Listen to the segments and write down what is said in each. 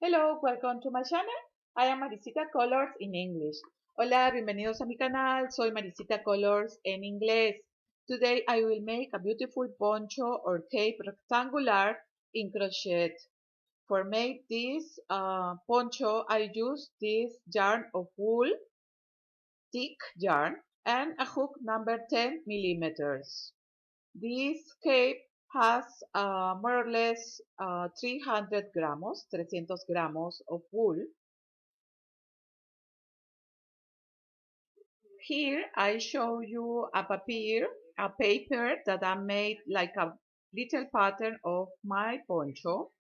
Hello, welcome to my channel. I am Maricita Colors in English. Hola, bienvenidos a mi canal. Soy Maricita Colors en inglés. Today I will make a beautiful poncho or cape rectangular in crochet. For make this poncho, I use this yarn of wool, thick yarn, and a hook number 10 millimeters. This cape has more or less 300 gramos of wool. Here I show you a paper that I made like a little pattern of my poncho.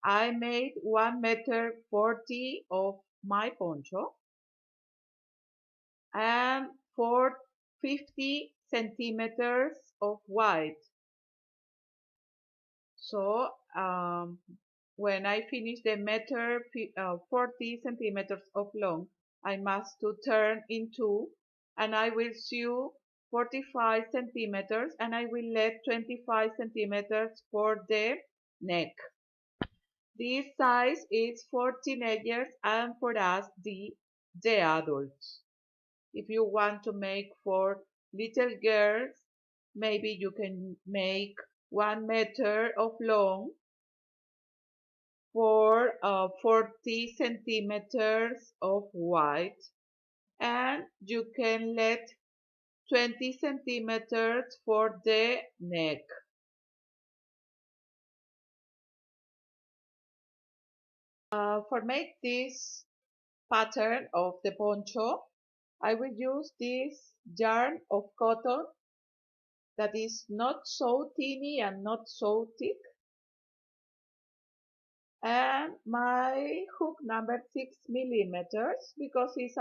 I made 1 meter 40 of my poncho and for 50 centimeters of wide. So when I finish the meter 40 centimeters of long, I must to turn in two, and I will sew 45 centimeters, and I will let 25 centimeters for the neck. This size is for teenagers and for us the adults. If you want to make for little girls, maybe you can make 1 meter of long for 40 centimeters of wide, and you can let 20 centimeters for the neck. For make this pattern of the poncho, I will use this yarn of cotton that is not so tiny and not so thick, and my hook number 6 millimeters because it's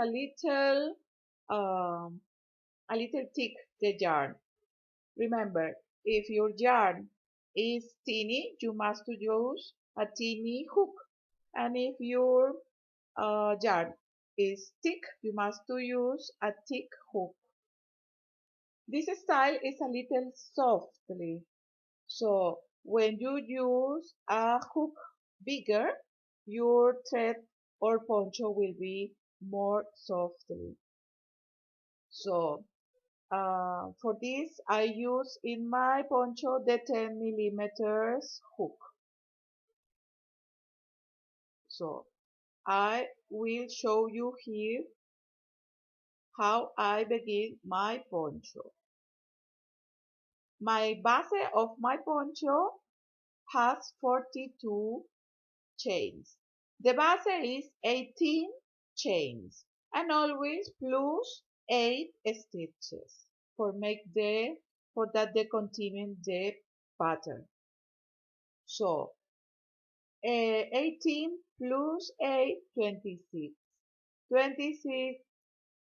um, a little thick, the yarn. Remember, if your yarn is teeny, you must use a teeny hook, and if your yarn is thick, you must use a thick hook. This style is a little softly, so when you use a hook bigger, your thread or poncho will be more softly. So for this, I use in my poncho the 10 millimeters hook. So I will show you here how I begin my poncho. My base of my poncho has 42 chains. The base is 18 chains and always plus 8 stitches for that they continue the pattern. So 18 plus 8, 26. 26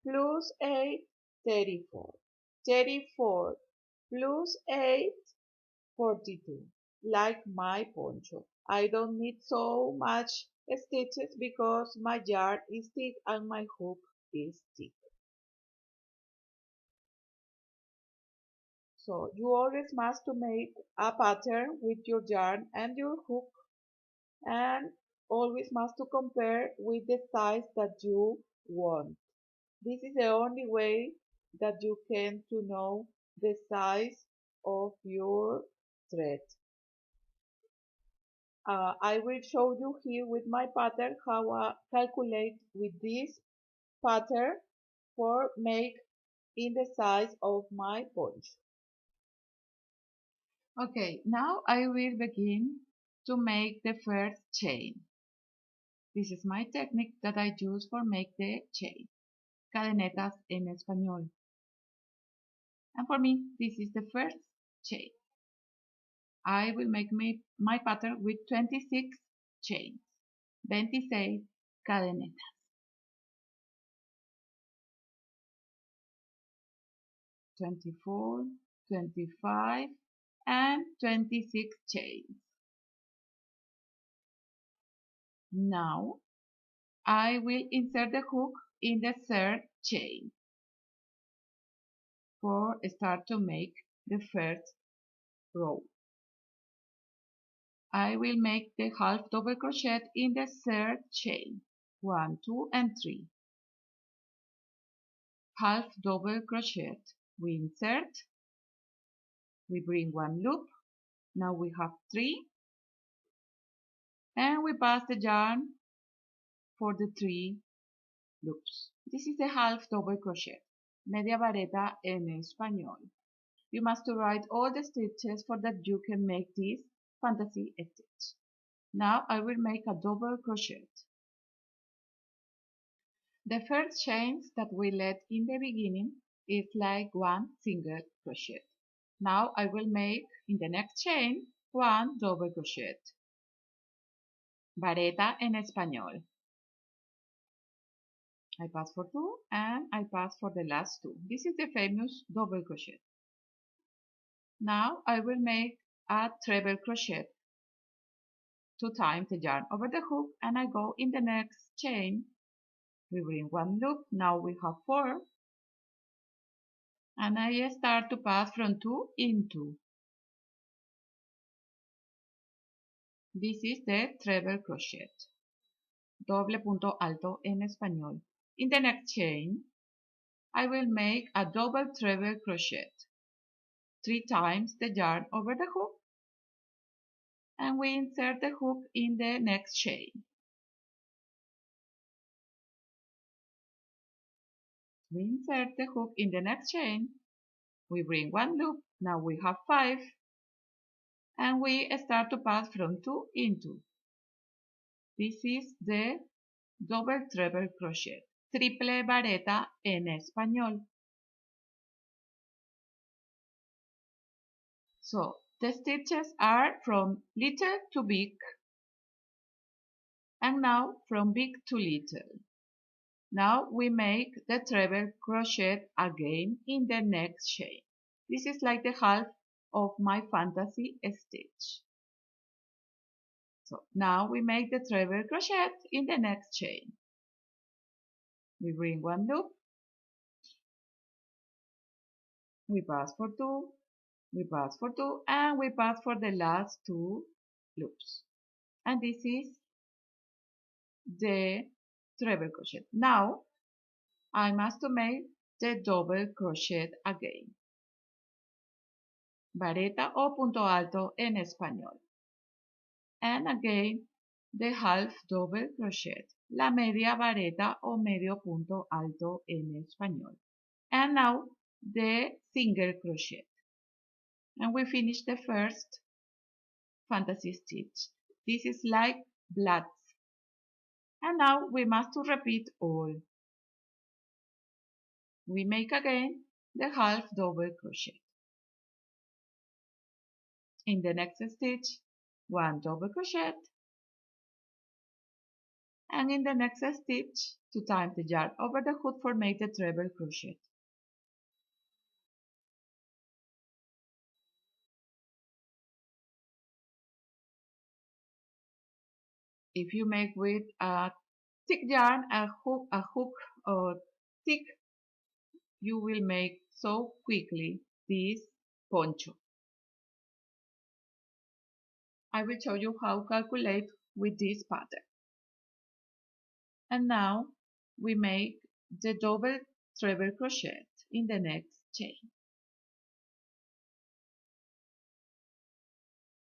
plus 8, 34. 34 plus 8, 42. Like my poncho. I don't need so much stitches because my yarn is thick and my hook is thick. So you always must to make a pattern with your yarn and your hook, and always must to compare with the size that you want. This is the only way that you can to know the size of your thread. I will show you here with my pattern how I calculate with this pattern for make in the size of my poncho. Okay, now I will begin to make the first chain. This is my technique that I use for make the chain. Cadenetas en español. And for me, this is the first chain. I will make my pattern with 26 chains. 26 cadenetas. 24, 25, and 26 chains. Now, I will insert the hook in the third chain for start to make the first row. I will make the half double crochet in the third chain. 1, 2, and 3. Half double crochet. We insert, we bring one loop. Now we have 3, and we pass the yarn for the 3 loops. This is the half double crochet, media vareta en español. You must write all the stitches for that you can make this fantasy stitch. Now I will make a double crochet. The first chains that we let in the beginning is like one single crochet. Now I will make in the next chain one double crochet. Vareta en español. I pass for 2 and I pass for the last 2. This is the famous double crochet. Now I will make a treble crochet. 2 times the yarn over the hook and I go in the next chain. We bring one loop. Now we have 4. And I start to pass from 2 in 2. This is the treble crochet. Doble punto alto en español. In the next chain, I will make a double treble crochet. 3 times the yarn over the hook. And we insert the hook in the next chain. We insert the hook in the next chain. We bring one loop. Now we have 5. And we start to pass from 2 in 2. This is the double treble crochet. Triple vareta en español. So the stitches are from little to big. And now from big to little. Now we make the treble crochet again in the next chain. This is like the half of my fantasy stitch. So now we make the treble crochet in the next chain. We bring one loop. We pass for 2. We pass for 2 and we pass for the last 2 loops. And this is the treble crochet. Now I must make the double crochet again. Vareta o punto alto en español. And again the half double crochet. La media vareta o medio punto alto en español. And now the single crochet. And we finish the first fantasy stitch. This is like bloods. And now we must repeat all. We make again the half double crochet. In the next stitch, one double crochet. And in the next stitch, 2 times the yarn over the hook for make the treble crochet. If you make with a thick yarn, a hook or thick, you will make so quickly this poncho. I will show you how to calculate with this pattern. And now we make the double treble crochet in the next chain.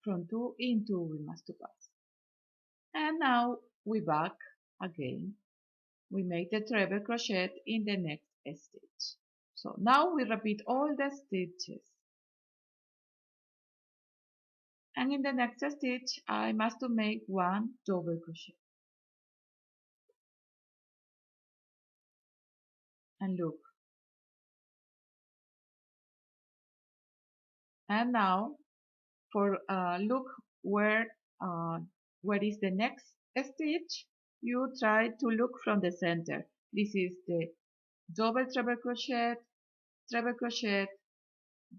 From 2 in 2 we must pass. And now we back again. We make the treble crochet in the next stitch. So now we repeat all the stitches. And in the next stitch I must make one double crochet. And look. And now for look where is the next stitch. You try to look from the center. This is the double treble crochet, treble crochet,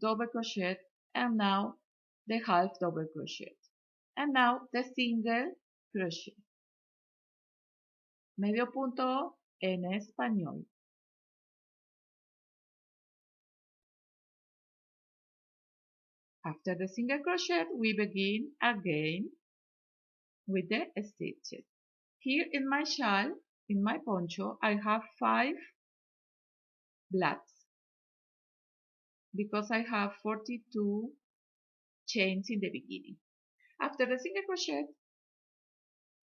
double crochet, and now the half double crochet. And now the single crochet. Medio punto en español. After the single crochet, we begin again with the stitches. Here in my shawl, in my poncho, I have 5 blacks because I have 42 chains in the beginning. After the single crochet,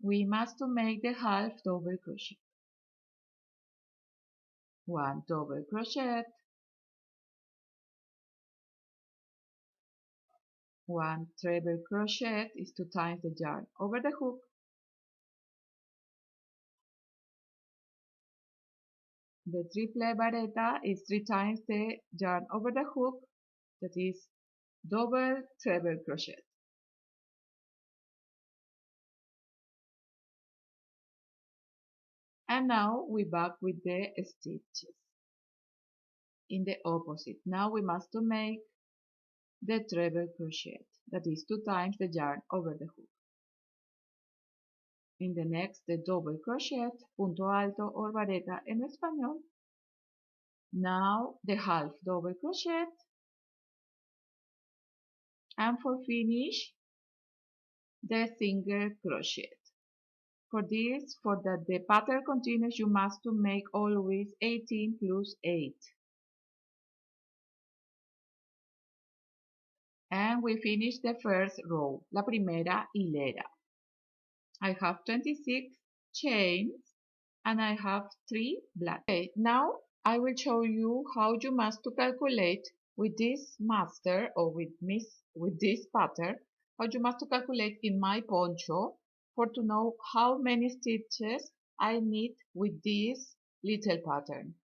we must make the half double crochet. 1 double crochet, 1 treble crochet is 2 times the yarn over the hook, the triple vareta is 3 times the yarn over the hook, that is double treble crochet. And now we back with the stitches in the opposite. Now we must make the treble crochet, that is 2 times the yarn over the hook. In the next, the double crochet, punto alto or vareta en español. Now the half double crochet, and for finish, the single crochet. For this, for that the pattern continues, you must to make always 18 plus 8. And we finish the first row, la primera hilera. I have 26 chains and I have 3 black. Okay, now I will show you how you must to calculate with this master or with this pattern, how you must to calculate in my poncho for to know how many stitches I need with this little pattern.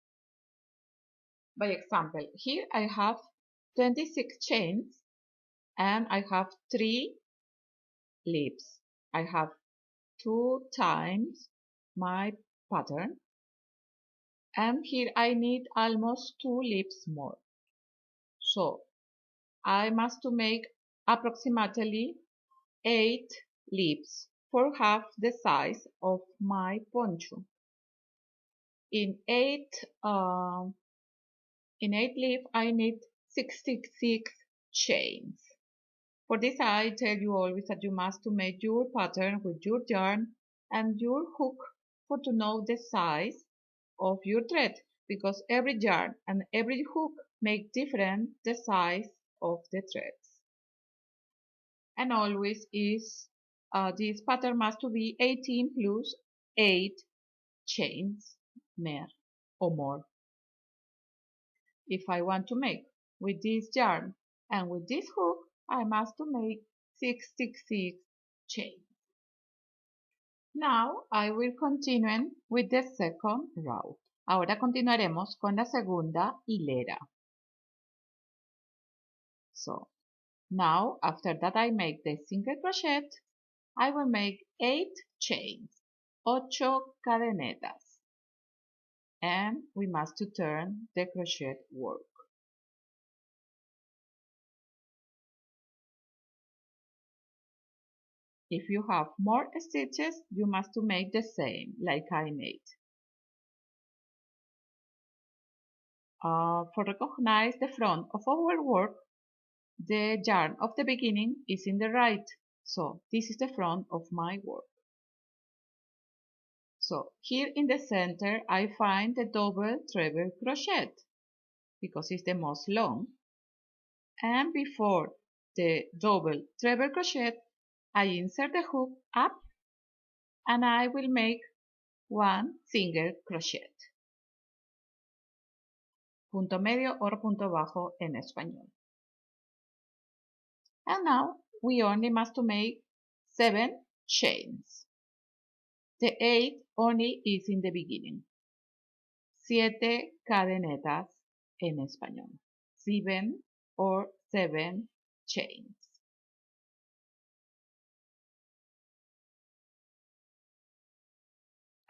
By example, here I have 26 chains and I have 3 loops. I have 2 times my pattern, and here I need almost 2 loops more. So I must to make approximately 8 loops for half the size of my poncho. In 8 loops I need 66 chains. For this I tell you always that you must to make your pattern with your yarn and your hook for to know the size of your thread, because every yarn and every hook make different the size of the threads. And always is this pattern must to be 18 plus 8 chains more or more. If I want to make with this yarn and with this hook, I must to make 66 chains. Now I will continue with the second row. Ahora continuaremos con la segunda hilera. So now after that I make the single crochet, I will make 8 chains, 8 cadenetas, and we must to turn the crochet work. If you have more stitches, you must to make the same like I made. For recognize the front of our work, the yarn of the beginning is in the right, so this is the front of my work. So here in the center I find the double treble crochet because it's the most long, and before the double treble crochet I insert the hook up and I will make 1 single crochet, punto medio or punto bajo en español. And now we only must to make 7 chains. The 8 only is in the beginning. 7 cadenetas en español. 7 or 7 chains.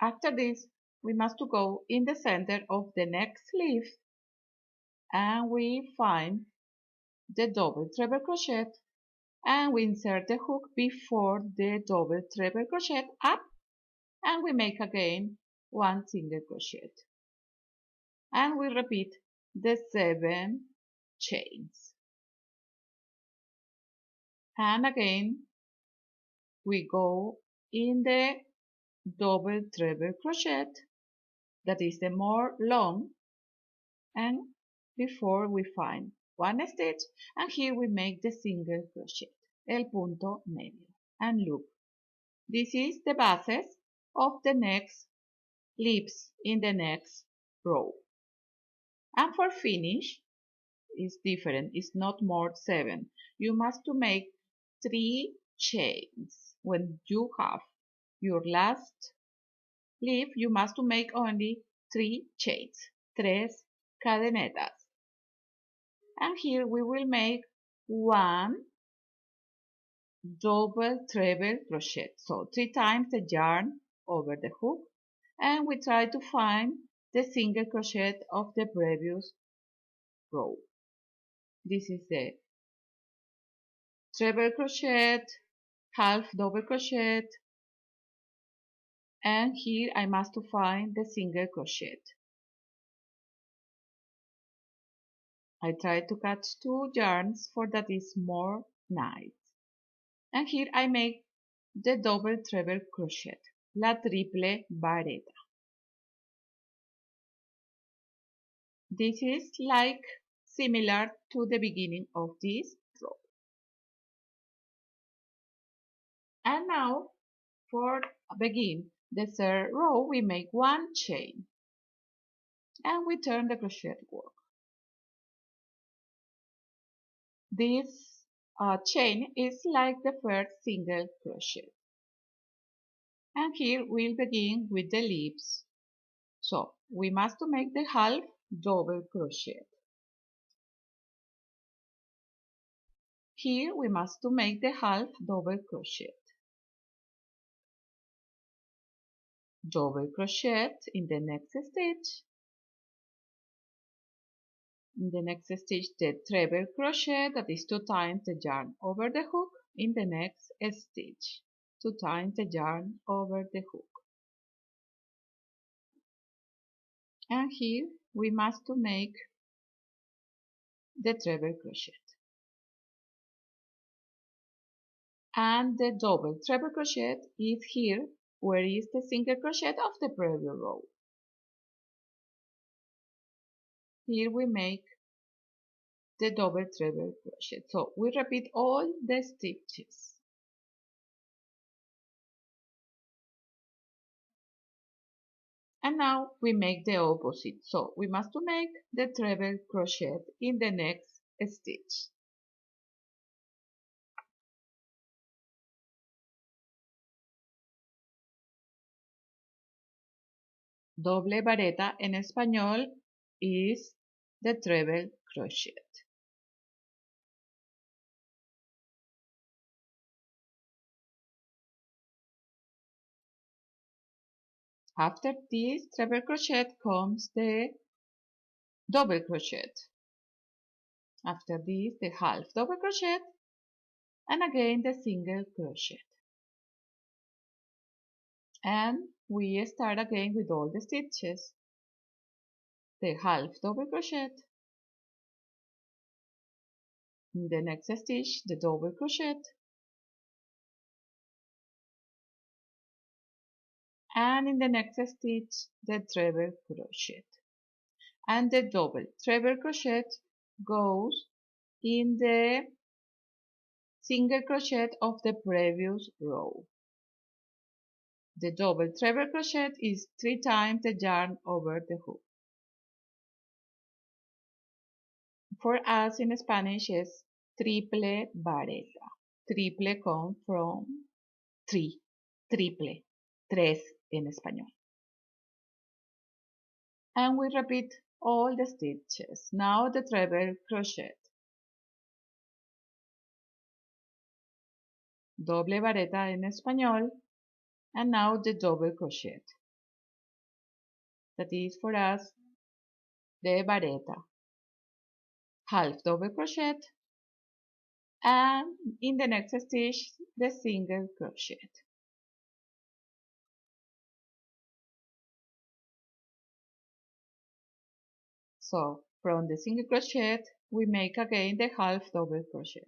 After this, we must to go in the center of the next leaf and we find the double treble crochet and we insert the hook before the double treble crochet up and we make again 1 single crochet and we repeat the 7 chains, and again we go in the double treble crochet, that is the more long, and before we find one stitch, and here we make the single crochet, el punto medio, and look, this is the bases of the next leaves in the next row. And for finish is different, it's not more 7, you must to make 3 chains. When you have your last leaf, you must to make only 3 chains, tres cadenetas. And here we will make 1 double treble crochet, so 3 times the yarn over the hook, and we try to find the single crochet of the previous row. This is the treble crochet, half double crochet, and here I must to find the single crochet. I try to catch 2 yarns for that is more nice. And here I make the double treble crochet, la triple vareta. This is like similar to the beginning of this row. And now for begin the third row, we make 1 chain and we turn the crochet work. This chain is like the first single crochet. And here we'll begin with the leaves. So we must make the half double crochet. Here we must make the half double crochet. Double crochet in the next stitch. In the next stitch the treble crochet, that is 2 times the yarn over the hook. In the next stitch 2 times the yarn over the hook. And here we must make the treble crochet. And the double treble crochet is here where is the single crochet of the previous row. Here we make the double treble crochet. So we repeat all the stitches. And now we make the opposite. So we must make the treble crochet in the next stitch. Doble vareta en español is the treble crochet. After this treble crochet comes the double crochet. After this the half double crochet and again the single crochet. And we start again with all the stitches. The half double crochet. In the next stitch the double crochet. And in the next stitch the treble crochet. And the double treble crochet goes in the single crochet of the previous row. The double treble crochet is 3 times the yarn over the hook. For us in Spanish is triple vareta. Triple comes from 3, triple, tres en español. And we repeat all the stitches. Now the treble crochet. Doble vareta en español. And now the double crochet. That is for us the vareta. Half double crochet. And in the next stitch the single crochet. So from the single crochet we make again the half double crochet.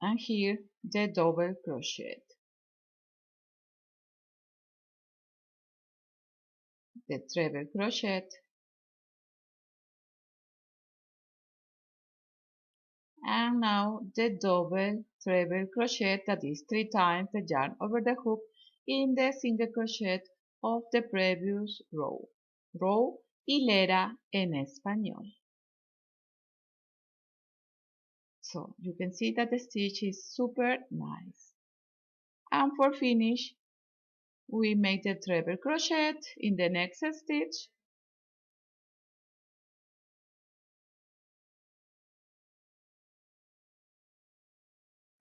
and here the double crochet, the treble crochet, and now the double treble crochet, that is 3 times the yarn over the hook in the single crochet of the previous row. Row hilera en español. So you can see that the stitch is super nice. And for finish, we make the treble crochet in the next stitch.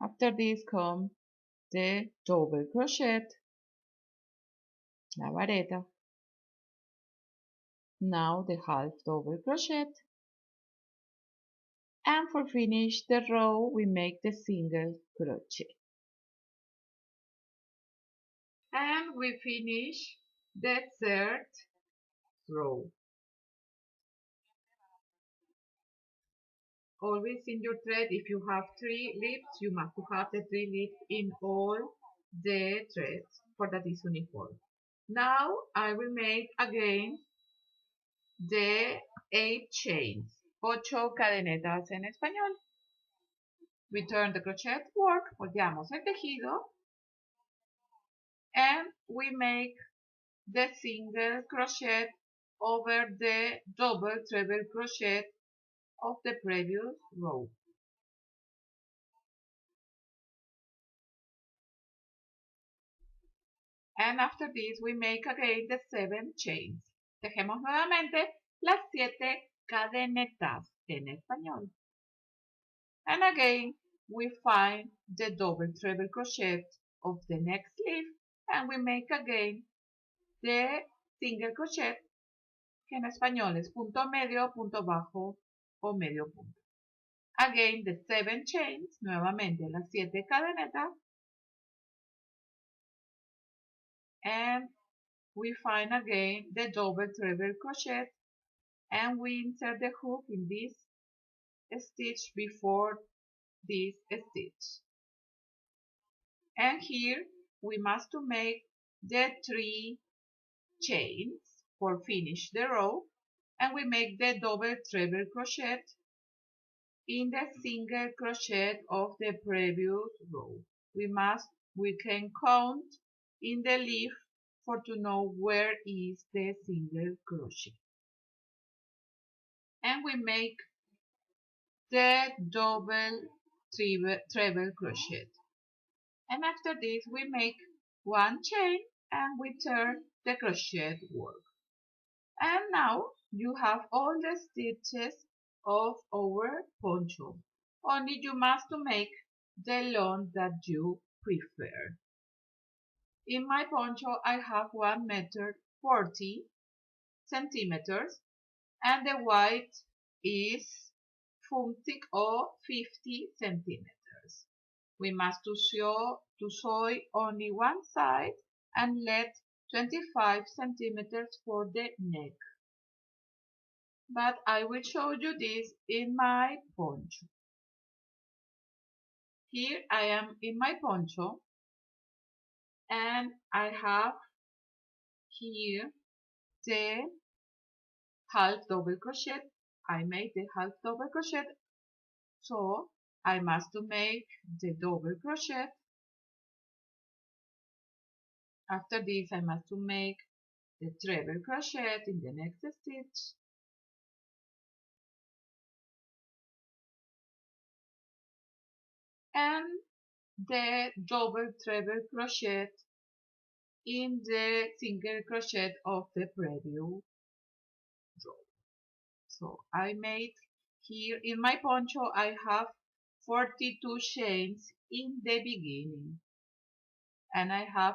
After this comes the double crochet, la vareta. Now the half double crochet. And for finish the row, we make the single crochet. And we finish the third row. Always in your thread, if you have 3 loops, you must have the 3 loops in all the threads for that is uniform. Now I will make again the 8 chains, 8 cadenetas en español. We turn the crochet work, volteamos el tejido, and we make the single crochet over the double treble crochet of the previous row. And after this we make again the 7 chains. Tejemos nuevamente las 7 cadenetas en español. And again we find the double treble crochet of the next leaf and we make again the single crochet, que en español es punto medio, punto bajo o medio punto. Again the 7 chains, nuevamente las 7 cadenetas, and we find again the double treble crochet and we insert the hook in this stitch before this stitch. And here we must to make the 3 chains for finish the row, and we make the double treble crochet in the single crochet of the previous row. We can count in the leaf for to know where is the single crochet. And we make the double treble crochet. And after this we make 1 chain and we turn the crochet work. And now you have all the stitches of our poncho. Only you must to make the length that you prefer. In my poncho I have 1 meter 40 centimeters and the width is 50 or 50 centimeters. We must to sew only one side and let 25 centimeters for the neck. But I will show you this in my poncho. Here I am in my poncho and I have here the half double crochet. I made the half double crochet, so I must to make the double crochet. After this I must to make the treble crochet in the next stitch, and the double treble crochet in the single crochet of the previous row. So I made here in my poncho I have 42 chains in the beginning and I have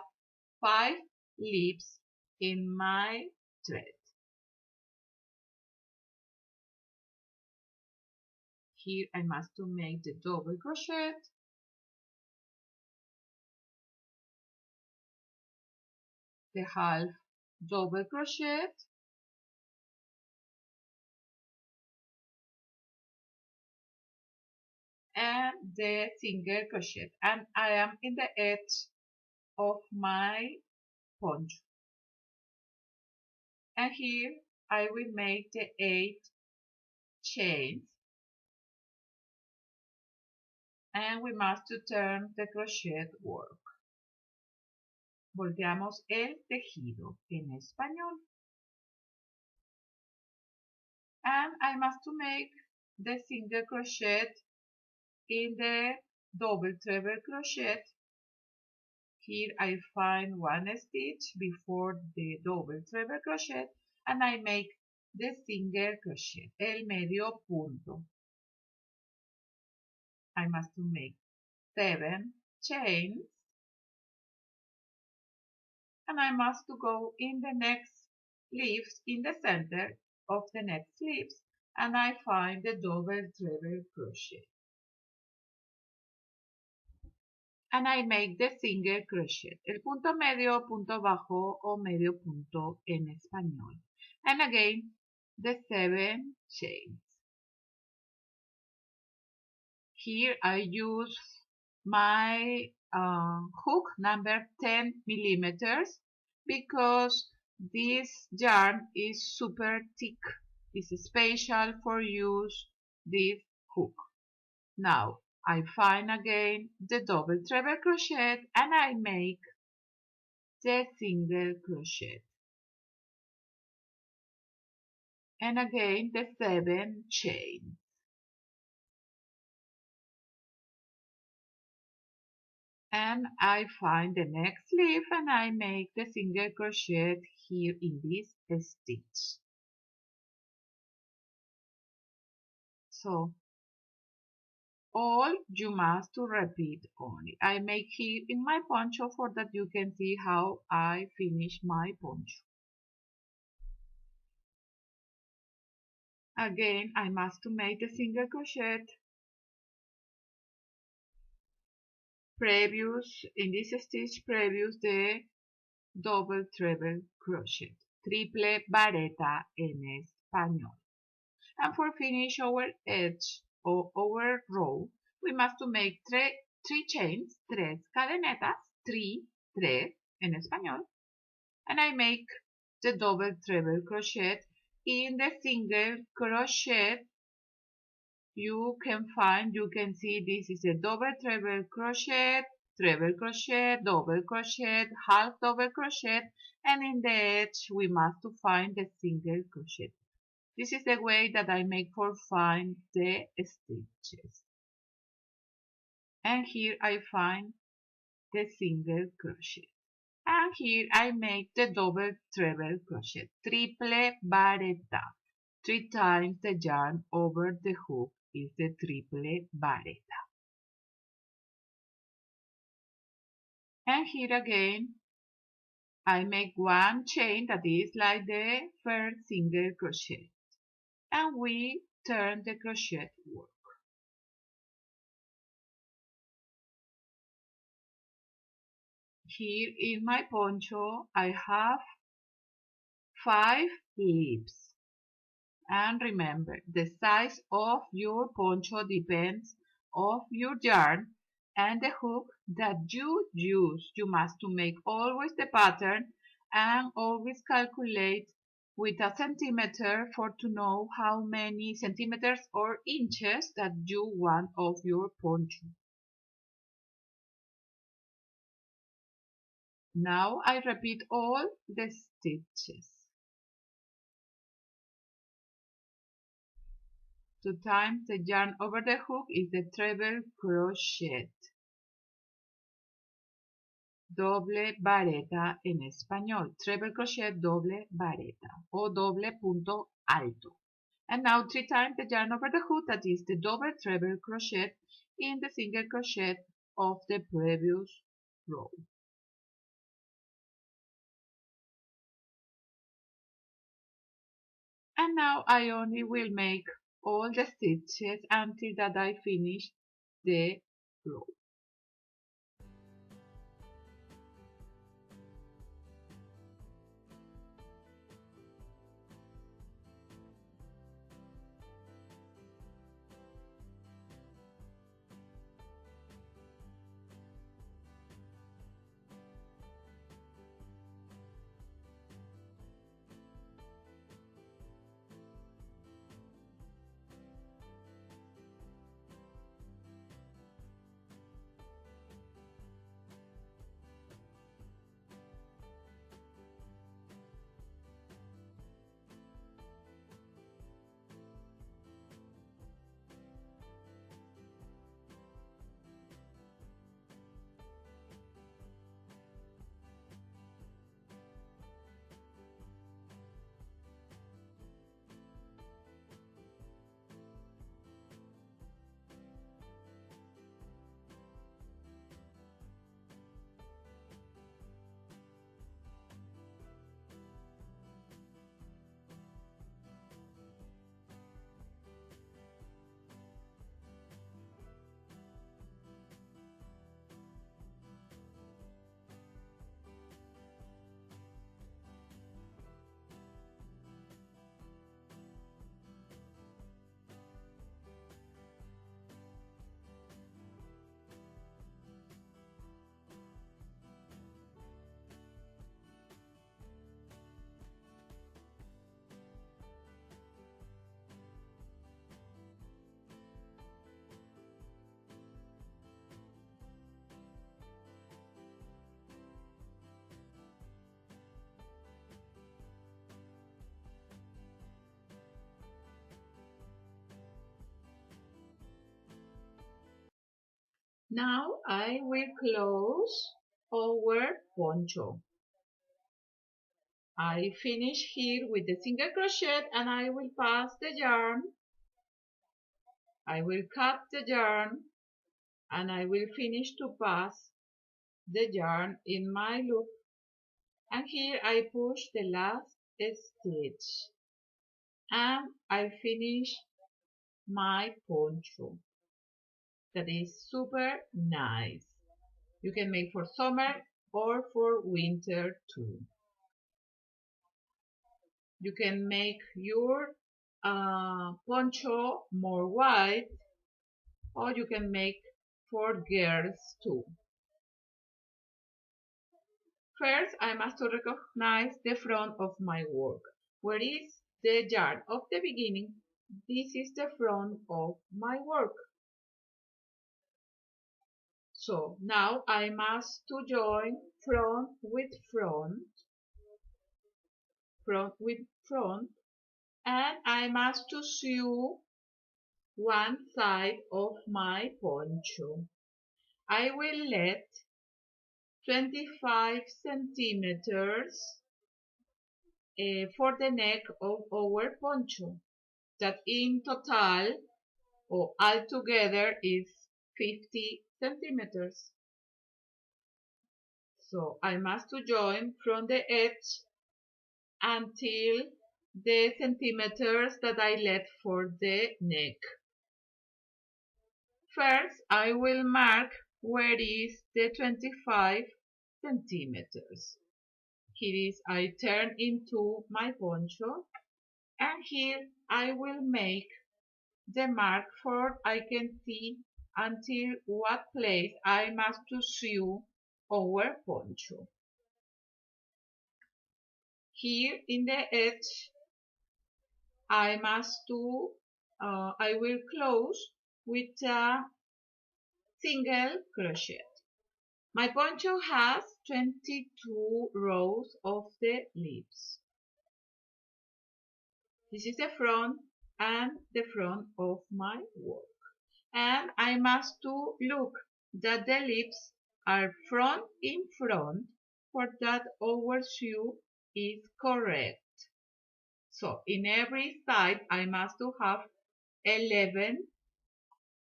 5 loops in my thread. Here I must to make the double crochet, the half double crochet, and the single crochet, and I am in the edge of my poncho, and here I will make the 8 chains, and we must to turn the crochet work. Volteamos el tejido en español, and I must to make the single crochet in the double treble crochet. Here I find one stitch before the double treble crochet and I make the single crochet, el medio punto. I must to make 7 chains and I must to go in the next leaves in the center of the next leaves and I find the double treble crochet. And I make the single crochet, el punto medio, punto bajo o medio punto en español. And again, the 7 chains. Here I use my hook number 10 millimeters because this yarn is super thick. It's special for use this hook. Now, I find again the double treble crochet and I make the single crochet. And again the 7 chains. And I find the next leaf and I make the single crochet here in this stitch. So all you must to repeat only. I make here in my poncho for that you can see how I finish my poncho. Again, I must to make the single crochet previous, in this stitch previous the double treble crochet, triple vareta en español. And for finish our edge or our row, we must to make 3 chains, 3 cadenetas, 3 en español, and I make the double treble crochet in the single crochet. You can see this is a double treble crochet, double crochet, half double crochet, and in the edge we must to find the single crochet. This is the way that I make for find the stitches. And here I find the single crochet. And here I make the double treble crochet, triple vareta. 3 times the yarn over the hook is the triple vareta. And here again, I make 1 chain that is like the first single crochet. And we turn the crochet work. Here in my poncho, I have 5 leaves. And remember, the size of your poncho depends of your yarn and the hook that you use. You must to make always the pattern and always calculate with a centimeter for to know how many centimeters or inches that you want of your poncho. Now I repeat all the stitches. 2 times the yarn over the hook is the treble crochet. Doble vareta en español. Treble crochet, doble vareta o doble punto alto. And now 3 times the yarn over the hook, that is the double treble crochet in the single crochet of the previous row. And now I only will make all the stitches until that I finish the row. Now I will close our poncho. I finish here with the single crochet and I will pass the yarn. I will cut the yarn and I will finish to pass the yarn in my loop. And here I push the last stitch and I finish my poncho. That is super nice. You can make for summer or for winter too. You can make your poncho more wide, or you can make for girls too. First, I must recognize the front of my work. Where is the yarn of the beginning? This is the front of my work. So now I must to join front with front, front with front, and I must to sew one side of my poncho. I will let 25 centimeters for the neck of our poncho. That in total or altogether is 50 centimeters. So I must to join from the edge until the centimeters that I let for the neck. First, I will mark where is the 25 centimeters. Here is I turn into my poncho and here I will make the mark for I can see until what place I must to sew our poncho. Here in the edge I must to I will close with a single crochet. My poncho has 22 rows of the leaves. This is the front and the front of my work. And I must to look that the leaves are front in front for that our sew is correct. So in every side I must to have 11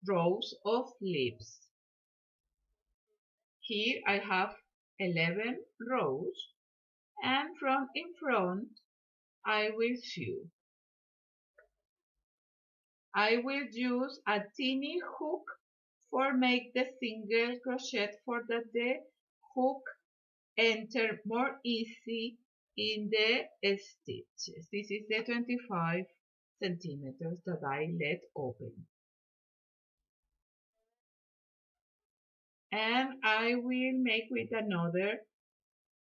rows of leaves. Here I have 11 rows and from in front I will sew. I will use a teeny hook for make the single crochet for that the hook enter more easy in the stitches. This is the 25 centimeters that I let open. And I will make with another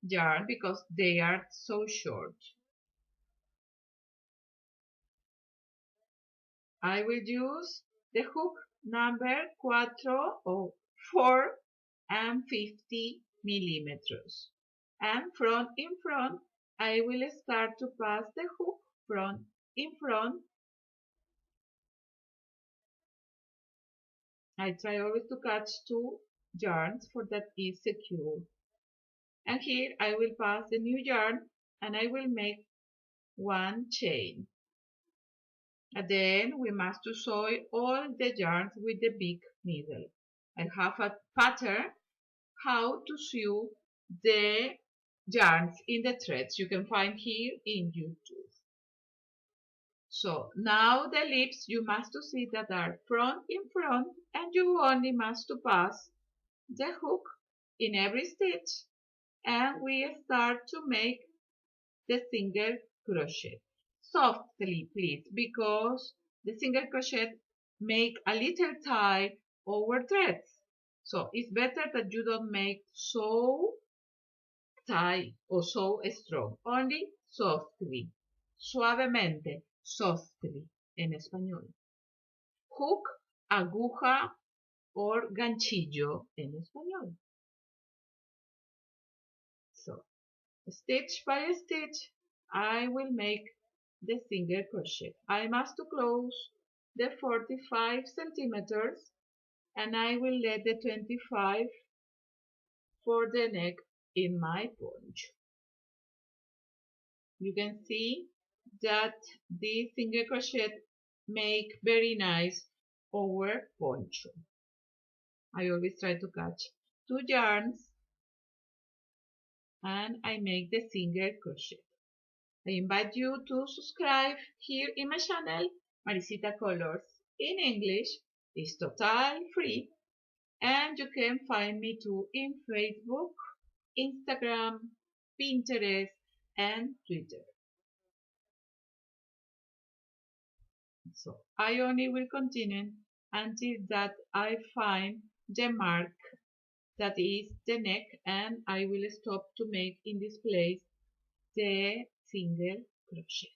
yarn because they are so short. I will use the hook number 4 and 50 millimeters. And from in front, I will start to pass the hook from in front. I try always to catch two yarns for that is secure. And here I will pass the new yarn and I will make one chain. And then we must to sew all the yarns with the big needle. I have a pattern how to sew the yarns in the threads you can find here in YouTube. So now the leaves you must to see that are front in front and you only must to pass the hook in every stitch and we start to make the single crochet. Softly please because the single crochet make a little tie over threads. So it's better that you don't make so tight or so strong. Only softly. Suavemente. Softly en español. Hook, aguja or ganchillo en español. So, stitch by stitch, I will make the single crochet. I must close the 45 centimeters and I will let the 25 for the neck in my poncho. You can see that this single crochet make very nice our poncho. I always try to catch 2 yarns and I make the single crochet. I invite you to subscribe here in my channel, Maricita Colors in English. It's totally free and you can find me too in Facebook, Instagram, Pinterest and Twitter. So I only will continue until that I find the mark that is the neck and I will stop to make in this place the single crochet.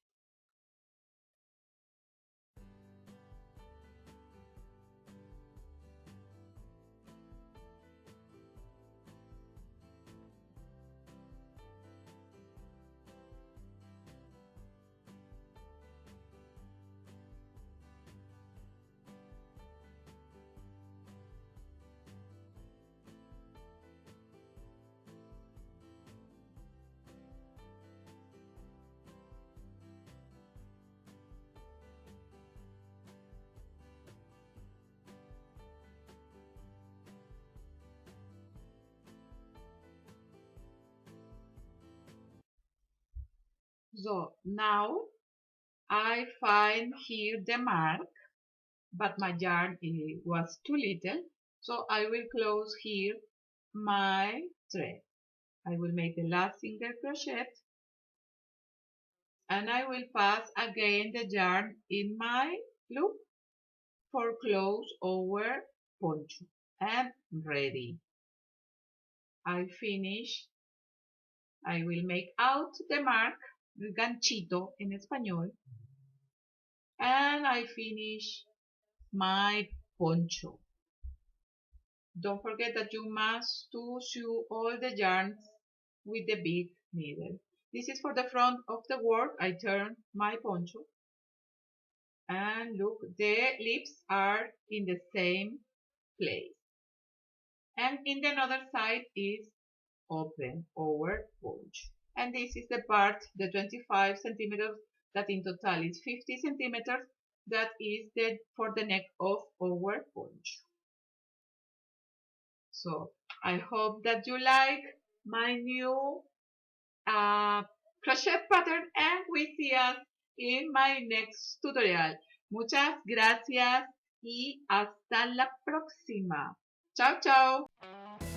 So now I find here the mark, but my yarn was too little, so I will close here my thread. I will make the last single crochet and I will pass again the yarn in my loop for close our poncho and ready. I finish, I will make out the mark, el ganchito en español, and I finish my poncho. Don't forget that you must to sew all the yarns with the big needle. This is for the front of the work. I turn my poncho and look, the lips are in the same place. And in the other side is open our poncho. And this is the part, the 25 centimeters, that in total is 50 centimeters, that is for the neck of our poncho. So I hope that you like my new crochet pattern and we see us in my next tutorial. Muchas gracias y hasta la próxima. Chao, chao.